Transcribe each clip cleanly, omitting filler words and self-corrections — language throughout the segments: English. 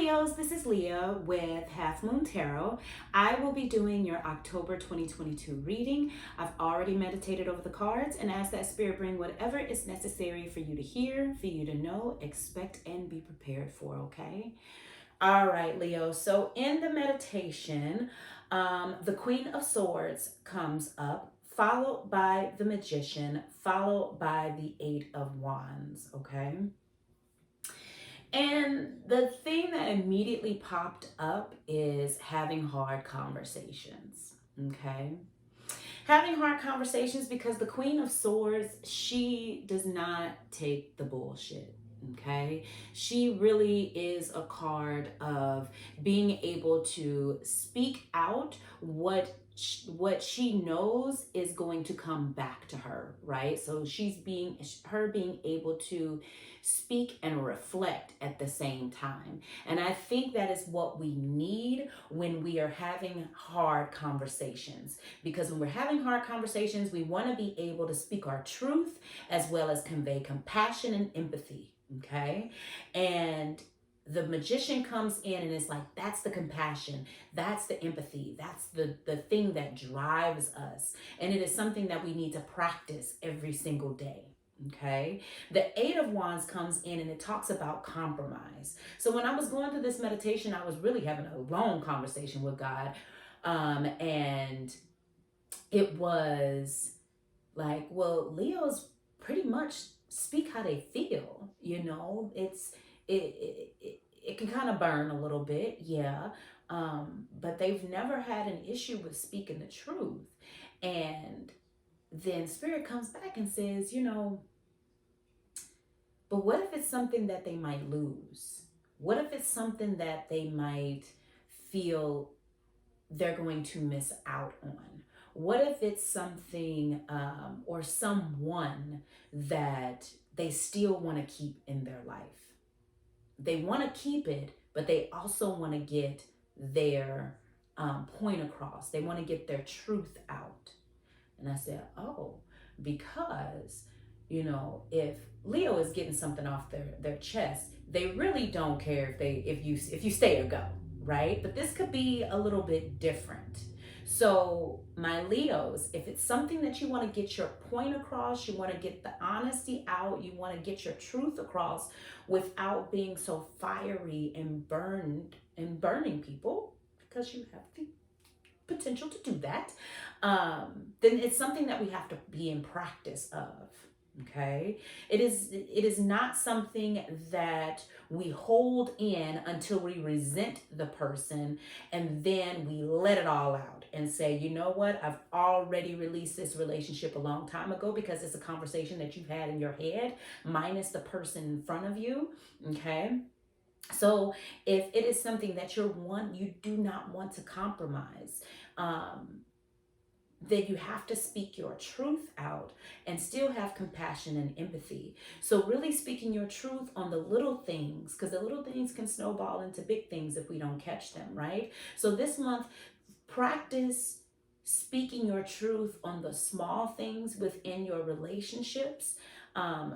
Leos, this is Leah with Half Moon Tarot. I will be doing your October 2022 reading. I've already meditated over the cards and asked that Spirit bring whatever is necessary for you to hear, for you to know, expect, and be prepared for, okay? All right, Leo. So in the meditation, the Queen of Swords comes up, followed by the Magician, followed by the Eight of Wands, okay? And the thing that immediately popped up is having hard conversations, okay? Having hard conversations because the Queen of Swords, she does not take the bullshit, okay? She really is a card of being able to speak out what she knows is going to come back to her, right? So being able to speak and reflect at the same time. And I think that is what we need when we are having hard conversations, because when we're having hard conversations, we want to be able to speak our truth as well as convey compassion and empathy, okay? And the Magician comes in and it's like, that's the compassion, that's the empathy, that's the thing that drives us. And it is something that we need to practice every single day. Okay, the Eight of Wands comes in and it talks about compromise. So when I was going through this meditation, I was really having a long conversation with God, and it was like, well, Leos pretty much speak how they feel. It can kind of burn a little bit, yeah. But they've never had an issue with speaking the truth. And then Spirit comes back and says, but what if it's something that they might lose? What if it's something that they might feel they're going to miss out on? What if it's something or someone that they still want to keep in their life? They want to keep it, but they also want to get their point across. They want to get their truth out. And I said, oh, because, if Leo is getting something off their chest, they really don't care if you stay or go, right? But this could be a little bit different. So my Leos, if it's something that you want to get your point across, you want to get the honesty out, you want to get your truth across without being so fiery and burning people, because you have the potential to do that, then it's something that we have to be in practice of. Okay, it is not something that we hold in until we resent the person and then we let it all out and say, you know what, I've already released this relationship a long time ago, because it's a conversation that you've had in your head minus the person in front of you. Okay, so if it is something that you do not want to compromise, then you have to speak your truth out and still have compassion and empathy. So really speaking your truth on the little things, because the little things can snowball into big things if we don't catch them, right? So this month, practice speaking your truth on the small things within your relationships.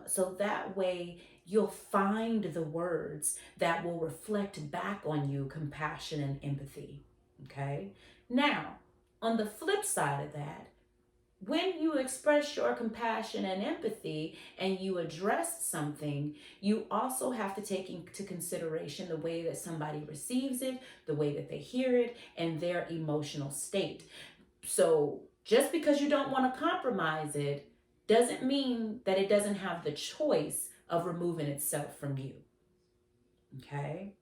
So that way you'll find the words that will reflect back on you compassion and empathy. Okay? Now, on the flip side of that, when you express your compassion and empathy and you address something, you also have to take into consideration the way that somebody receives it, the way that they hear it, and their emotional state. So just because you don't want to compromise it doesn't mean that it doesn't have the choice of removing itself from you. Okay?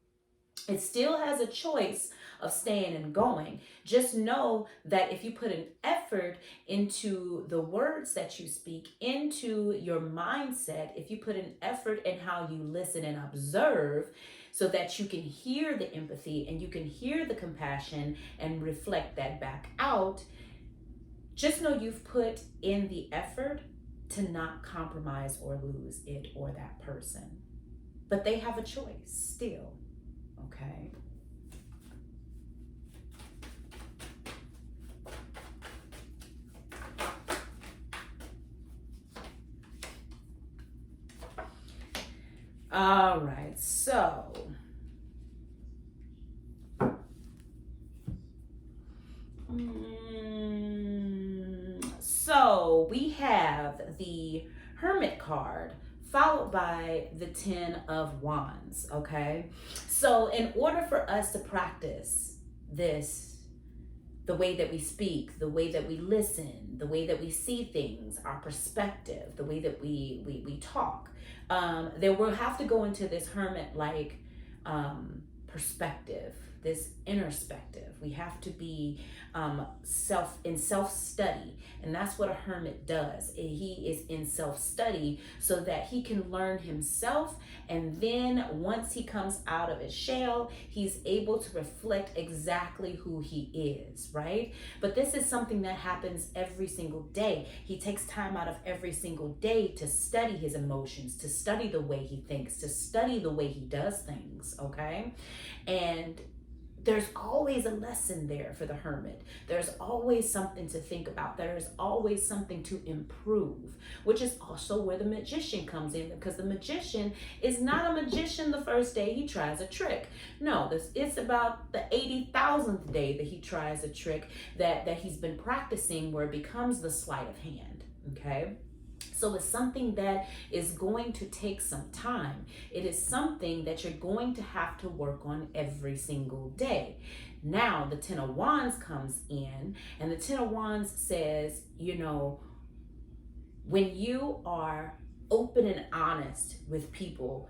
It still has a choice of staying and going. Just know that if you put an effort into the words that you speak, into your mindset, if you put an effort in how you listen and observe, so that you can hear the empathy and you can hear the compassion and reflect that back out, just know you've put in the effort to not compromise or lose it or that person. But they have a choice still. Okay. All right. So the Hermit card followed by the Ten of Wands, okay? So in order for us to practice this, the way that we speak, the way that we listen, the way that we see things, our perspective, the way that we talk, then we'll have to go into this hermit-like perspective, this introspective. We have to be self-study, and that's what a hermit does. He is in self-study so that he can learn himself, and then once he comes out of his shell, he's able to reflect exactly who he is, right? But this is something that happens every single day. He takes time out of every single day to study his emotions, to study the way he thinks, to study the way he does things, okay? And there's always a lesson there for the hermit. There's always something to think about. There's always something to improve, which is also where the magician comes in, because the magician is not a magician the first day he tries a trick. No, it's about the 80,000th day that he tries a trick that he's been practicing, where it becomes the sleight of hand, okay? So it's something that is going to take some time. It is something that you're going to have to work on every single day. Now, the Ten of Wands comes in, and the Ten of Wands says, you know, when you are open and honest with people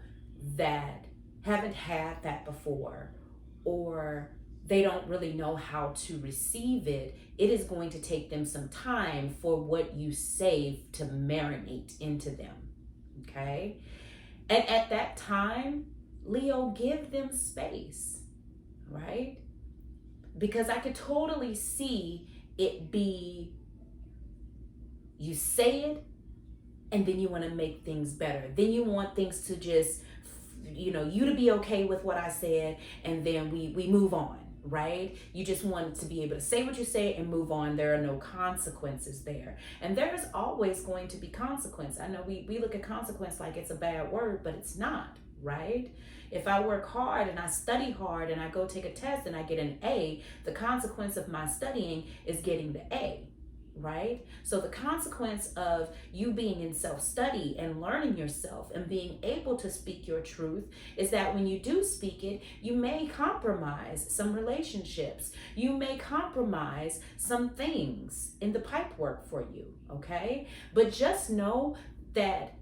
that haven't had that before, or they don't really know how to receive it, it is going to take them some time for what you say to marinate into them, okay? And at that time, Leo, give them space, right? Because I could totally see it be, you say it, and then you want to make things better. Then you want things to just, you know, you to be okay with what I said, and then we move on. Right? You just want to be able to say what you say and move on. There are no consequences there. And there is always going to be consequence. I know we look at consequence like it's a bad word, but it's not, right? If I work hard and I study hard and I go take a test and I get an A, the consequence of my studying is getting the A, right? So the consequence of you being in self-study and learning yourself and being able to speak your truth is that when you do speak it, you may compromise some relationships. You may compromise some things in the pipe work for you, okay? But just know that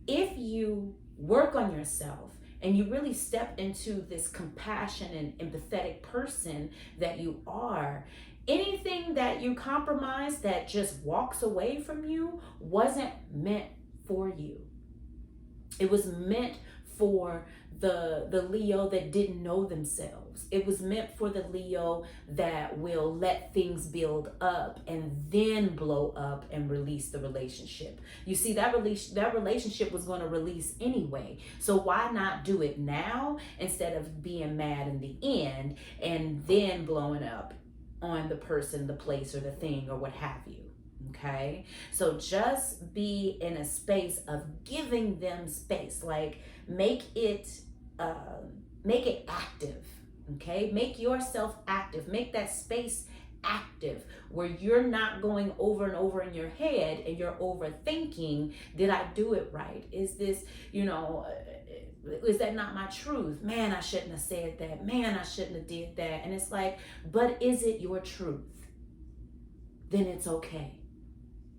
if you work on yourself and you really step into this compassion and empathetic person that you are, anything that you compromise that just walks away from you wasn't meant for you. It was meant for the Leo that didn't know themselves. It was meant for the Leo that will let things build up and then blow up and release the relationship. You see, that relationship was going to release anyway. So why not do it now instead of being mad in the end and then blowing up on the person, the place, or the thing, or what have you, okay? So just be in a space of giving them space, like make it active, okay? Make yourself active, make that space active, where you're not going over and over in your head and you're overthinking, did I do it right? Is this, is that not my truth? Man, I shouldn't have said that. Man, I shouldn't have did that. And it's like, but is it your truth? Then it's okay,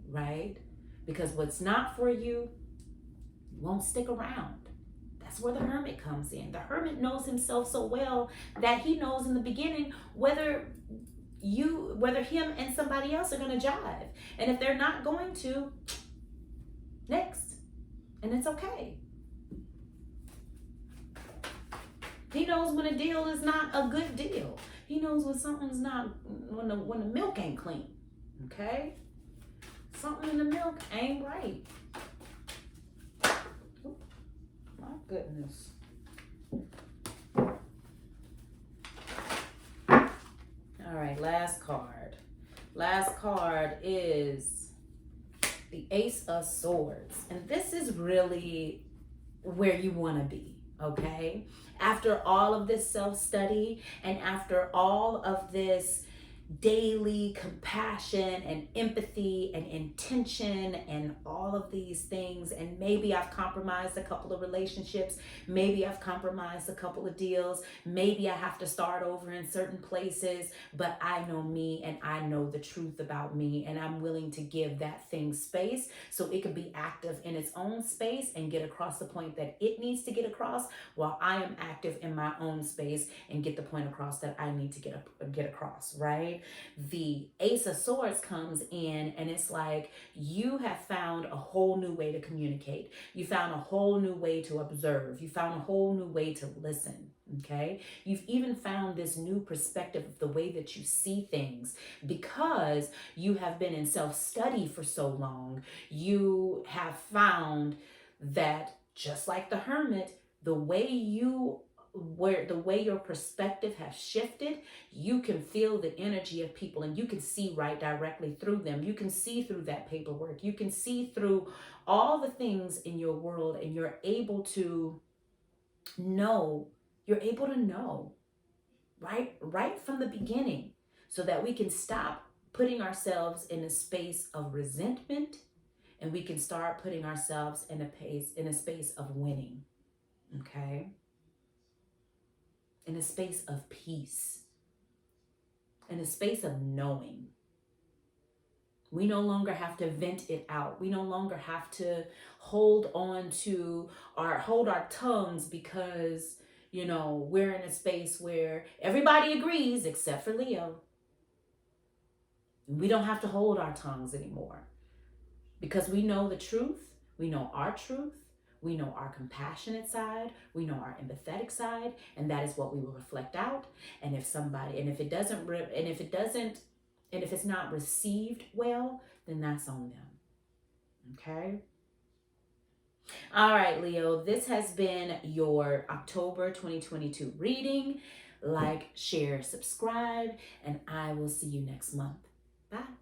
right? Because what's not for you won't stick around. That's where the hermit comes in. The hermit knows himself so well that he knows in the beginning whether him and somebody else are going to jive. And if they're not going to, next. And it's okay. He knows when a deal is not a good deal. He knows when something's not, when the milk ain't clean, okay? Something in the milk ain't right. Oh, my goodness. All right, last card. Last card is the Ace of Swords. And this is really where you want to be. Okay, after all of this self-study and after all of this daily compassion and empathy and intention and all of these things. And maybe I've compromised a couple of relationships. Maybe I've compromised a couple of deals. Maybe I have to start over in certain places. But I know me and I know the truth about me. And I'm willing to give that thing space so it can be active in its own space and get across the point that it needs to get across, while I am active in my own space and get the point across that I need to get across, right? The Ace of Swords comes in and it's like you have found a whole new way to communicate. You found a whole new way to observe. You found a whole new way to listen. Okay. You've even found this new perspective of the way that you see things because you have been in self-study for so long. You have found that just like the hermit, the way your perspective has shifted, you can feel the energy of people and you can see right directly through them. You can see through that paperwork. You can see through all the things in your world, and you're able to know, right from the beginning, so that we can stop putting ourselves in a space of resentment and we can start putting ourselves in a space of winning. Okay? In a space of peace, in a space of knowing. We no longer have to vent it out. We no longer have to hold our tongues because, we're in a space where everybody agrees except for Leo. We don't have to hold our tongues anymore because we know the truth. We know our truth. We know our compassionate side. We know our empathetic side, and that is what we will reflect out. And if it's not received well, then that's on them. Okay. All right, Leo, this has been your October 2022 reading. Like, share, subscribe, and I will see you next month. Bye.